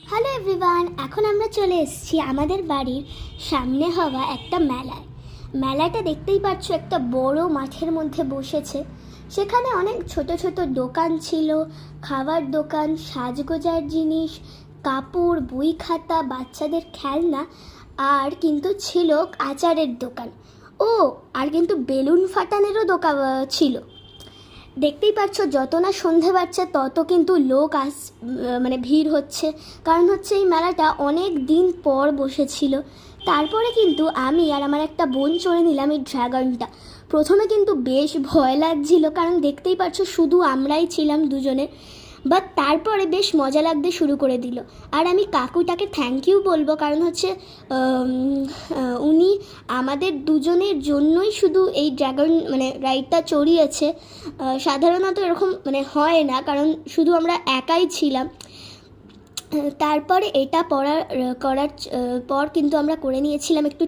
Hello everyone, এখন আমরা চলে এসেছি আমাদের বাড়ির সামনে হওয়া একটা মেলায়। মেলাটা দেখতেই পাচ্ছ, একটা বড় মাঠের মধ্যে বসেছে। সেখানে অনেক ছোট ছোট দোকান ছিল, খাবার দোকান, সাজগোজার জিনিস, কাপড়, বই খাতা, বাচ্চাদের খেলনা, আর কিন্তু ছিল আচারের দোকান। ও, আর কিন্তু বেলুন ফাটানেরও দোকান ছিল। দেখতেই পাচ্ছ, যত না সন্ধে বাড়ছে তত কিন্তু লোক মানে ভিড় হচ্ছে। কারণ হচ্ছে এই মেলাটা অনেক দিন পর বসেছিল। তারপরে কিন্তু আমি আর আমার একটা বোন চড়ে নিলাম এই ড্রাগনটা। প্রথমে কিন্তু বেশ ভয় লাগছিল, কারণ দেখতেই পাচ্ছ শুধু আমরাই ছিলাম দুজনে। বাট তারপরে বেশ মজা লাগতে শুরু করে দিল। আর আমি কাকুটাকে থ্যাংক ইউ বলবো, কারণ হচ্ছে উনি আমাদের দুজনের জন্যই শুধু এই ড্রাগন মানে রাইডটা চড়িয়েছে। সাধারণত এরকম মানে হয় না, কারণ শুধু আমরা একাই ছিলাম। তারপরে এটা করার পর কিন্তু আমরা করে নিয়েছিলাম একটু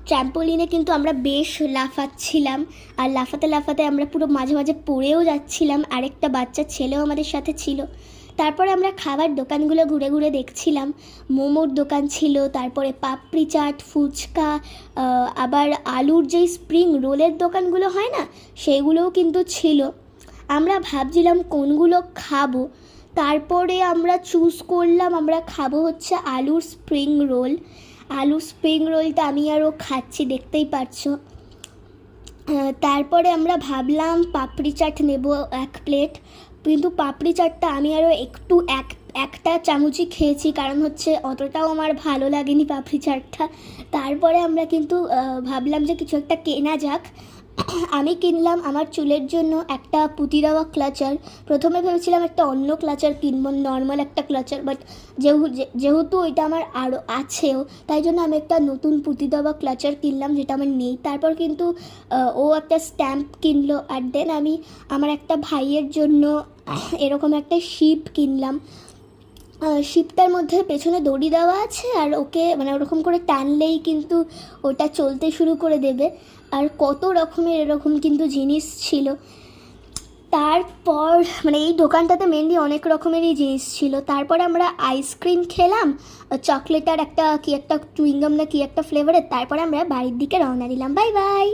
ট্র্যাম্পোলিনে কিন্তু আমরা বেশ লাফাচ্ছিলাম। আর লাফাতে লাফাতে আমরা পুরো মাঝে মাঝে পড়েও যাচ্ছিলাম। আরেকটা বাচ্চা ছেলেও আমাদের সাথে ছিল। তারপরে আমরা খাবার দোকানগুলো ঘুরে ঘুরে দেখছিলাম। মোমোর দোকান ছিল, তারপরে পাপড়ি চাট, ফুচকা, আবার আলুর যেই স্প্রিং রোলের দোকানগুলো হয় না, সেইগুলোও কিন্তু ছিল। আমরা ভাবছিলাম কোনগুলো খাবো। তারপরে আমরা চুজ করলাম আমরা খাবো হচ্ছে আলুর স্প্রিং রোলটা আমি আরও খাচ্ছি, দেখতেই পাচ্ছো। তারপরে আমরা ভাবলাম পাপড়ি চাট নেব 1 প্লেট, কিন্তু পাপড়ি চাটটা আমি আরও একটু একটা চামচই খেয়েছি, কারণ হচ্ছে অতটাও আমার ভালো লাগেনি পাপড়ি চাটটা। তারপরে আমরা কিন্তু ভাবলাম যে কিছু একটা কেনা যাক। আমি কিনলাম আমার চুলের জন্য একটা পুঁতি দেওয়া ক্লাচার। প্রথমে ভেবেছিলাম একটা অন্য ক্লাচার কিনবো, নর্মাল একটা ক্লাচার, বাট যেহেতু ওইটা আমার আরও আছেও, তাই জন্য আমি একটা নতুন পুঁতি দেওয়া ক্লাচার কিনলাম, যেটা আমার নেই। তারপর কিন্তু ও একটা স্ট্যাম্প কিনলো। আর দেন আমি আমার একটা ভাইয়ের জন্য এরকম একটা শিপ কিনলাম। শিপটার মধ্যে পেছনে দড়ি দেওয়া আছে, আর ওকে মানে ওরকম করে টানলেই কিন্তু ওটা চলতে শুরু করে দেবে। আর কত রকমের এরকম কিন্তু জিনিস ছিল। তারপর মানে এই দোকানটাতে মেনলি অনেক রকমেরই জিনিস ছিল। তারপরে আমরা আইসক্রিম খেলাম, চকলেট আর একটা কি একটা চুইংগাম না কি একটা ফ্লেভারের। তারপরে আমরা বাড়ির দিকে রওনা দিলাম। Bye bye.